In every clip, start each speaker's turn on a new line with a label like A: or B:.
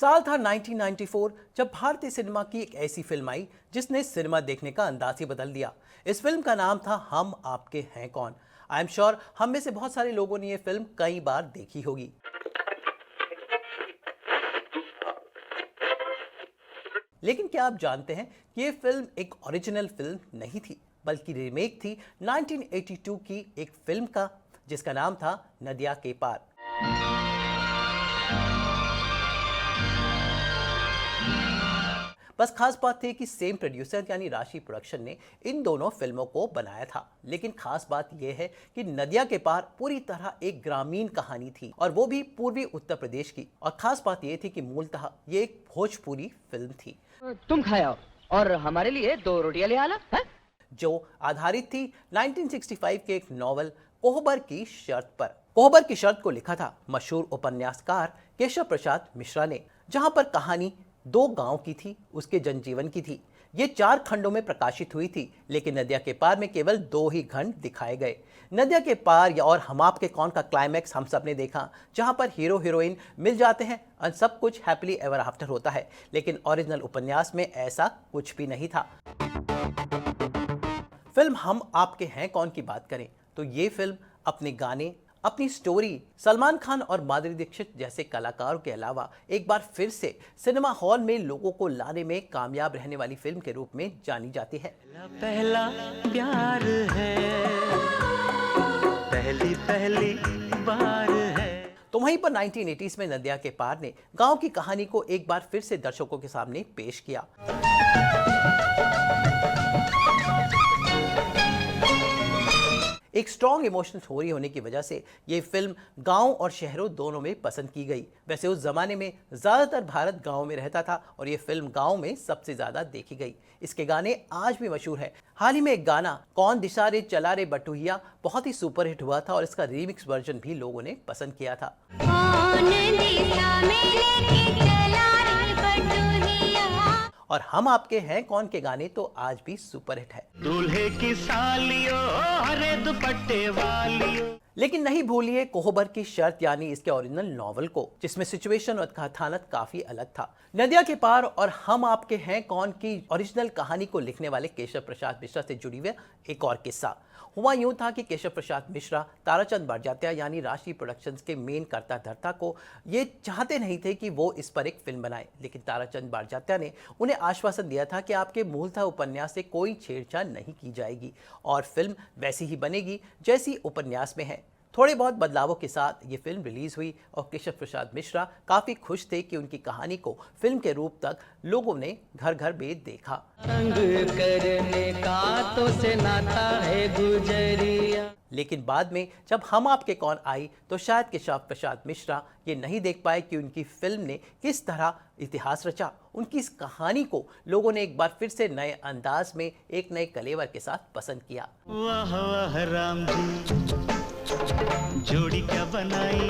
A: साल था 1994 जब भारतीय सिनेमा की एक ऐसी फिल्म आई जिसने सिनेमा देखने का अंदाज ही बदल दिया। इस फिल्म का नाम था हम आपके हैं कौन। आई एम श्योर हम में से बहुत सारे लोगों ने ये फिल्म कई बार देखी होगी। लेकिन क्या आप जानते हैं कि ये फिल्म एक ओरिजिनल फिल्म नहीं थी, बल्कि रीमेक थी 1982 की एक फिल्म का, जिसका नाम था नदिया के पार। बस खास बात थी कि सेम प्रोड्यूसर यानी राशि प्रोडक्शन ने इन दोनों फिल्मों को बनाया था। लेकिन खास बात यह है कि नदिया के पार पूरी तरह एक ग्रामीण कहानी थी, और वो भी पूर्वी उत्तर प्रदेश की। और खास बात यह थी कि मूलतः ये एक भोजपुरी फिल्म थी।
B: तुम खाया और हमारे लिए 2 रोटियां ले आना है?
A: जो आधारित थी 1965 के एक नॉवल कोहबर की शर्त पर। कोहबर की शर्त को लिखा था मशहूर उपन्यासकार केशव प्रसाद मिश्रा ने, जहां पर कहानी 2 गांव की थी, उसके जनजीवन की थी। ये 4 खंडों में प्रकाशित हुई थी, लेकिन नदिया के पार में केवल 2 ही खंड दिखाए गए। नदिया के पार या और हम आपके कौन का क्लाइमैक्स हम सब ने देखा, जहां पर हीरो हीरोइन मिल जाते हैं और सब कुछ हैप्पीली एवर आफ्टर होता है। लेकिन ओरिजिनल उपन्यास में ऐसा कुछ भी नहीं था। फिल्म हम आपके हैं कौन की बात करें तो ये फिल्म अपने गाने, अपनी स्टोरी, सलमान खान और माधुरी दीक्षित जैसे कलाकारों के अलावा एक बार फिर से सिनेमा हॉल में लोगों को लाने में कामयाब रहने वाली फिल्म के रूप में जानी जाती है।
C: पहला प्यार है, पहली पहली बार है।
A: तो वहीं पर 1980s में नदिया के पार ने गांव की कहानी को एक बार फिर से दर्शकों के सामने पेश किया। एक स्ट्रॉन्ग इमोशनल स्टोरी होने की वजह से ये फिल्म गांव और शहरों दोनों में पसंद की गई। वैसे उस जमाने में ज्यादातर भारत गांव में रहता था और ये फिल्म गांव में सबसे ज्यादा देखी गई। इसके गाने आज भी मशहूर है। हाल ही में एक गाना कौन दिशा रे चला रे बटुहिया बहुत ही सुपरहिट हुआ था और इसका रीमिक्स वर्जन भी लोगों ने पसंद किया था। और हम आपके हैं कौन के गाने तो आज भी सुपरहिट है।
C: दूल्हे की सालियों हरे दुपट्टे वालियों।
A: लेकिन नहीं भूलिए कोहबर की शर्त यानी इसके ओरिजिनल नॉवल को, जिसमें सिचुएशन और कथानक काफी अलग था। नदिया के पार और हम आपके हैं कौन की ओरिजिनल कहानी को लिखने वाले केशव प्रसाद मिश्रा से जुड़ी हुई एक और किस्सा हुआ यूं था कि केशव प्रसाद मिश्रा ताराचंद बड़जात्या यानी राशि प्रोडक्शंस के मेन कर्ता धर्ता को ये चाहते नहीं थे कि वो इस पर एक फिल्म बनाए। लेकिन ताराचंद बड़जात्या ने उन्हें आश्वासन दिया था कि आपके मूलतः उपन्यास से कोई छेड़छाड़ नहीं की जाएगी और फिल्म वैसी ही बनेगी जैसी उपन्यास में है। थोड़े बहुत बदलावों के साथ ये फिल्म रिलीज हुई और केशव प्रसाद मिश्रा काफी खुश थे कि उनकी कहानी को फिल्म के रूप तक लोगों ने घर घर में देखा।
C: तंग करने का तो से नाता है गुजरिया।
A: लेकिन बाद में जब हम आपके कौन आई तो शायद केशव प्रसाद मिश्रा ये नहीं देख पाए कि उनकी फिल्म ने किस तरह इतिहास रचा। उनकी इस कहानी को लोगों ने एक बार फिर से नए अंदाज में एक नए कलेवर के साथ पसंद किया।
C: वाह वाह राम जी, जोड़ी क्या बनाई।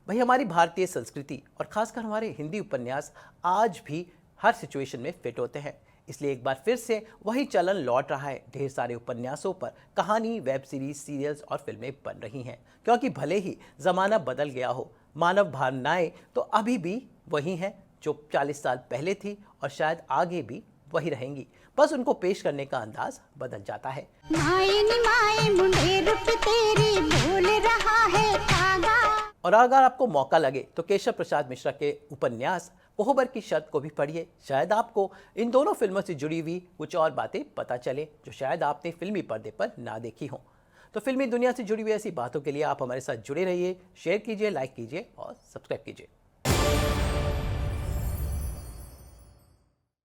A: भाई हमारी भारतीय संस्कृति और खासकर हमारे हिंदी उपन्यास आज भी हर सिचुएशन में फिट होते हैं, इसलिए एक बार फिर से वही चलन लौट रहा है। ढेर सारे उपन्यासों पर कहानी, वेब सीरीज, सीरियल्स और फिल्में बन रही हैं, क्योंकि भले ही जमाना बदल गया हो, मानव भावनाएं तो अभी भी वही हैं जो 40 साल पहले थी और शायद आगे भी वही रहेंगी। बस उनको पेश करने का अंदाज बदल जाता है। और अगर आपको मौका लगे तो केशव प्रसाद मिश्रा के उपन्यास कोहबर की शर्त को भी पढ़िए। शायद आपको इन दोनों फिल्मों से जुड़ी हुई कुछ और बातें पता चले जो शायद आपने फिल्मी पर्दे पर ना देखी हो। तो फिल्मी दुनिया से जुड़ी हुई ऐसी बातों के लिए आप हमारे साथ जुड़े रहिए, शेयर कीजिए, लाइक कीजिए और सब्सक्राइब कीजिए।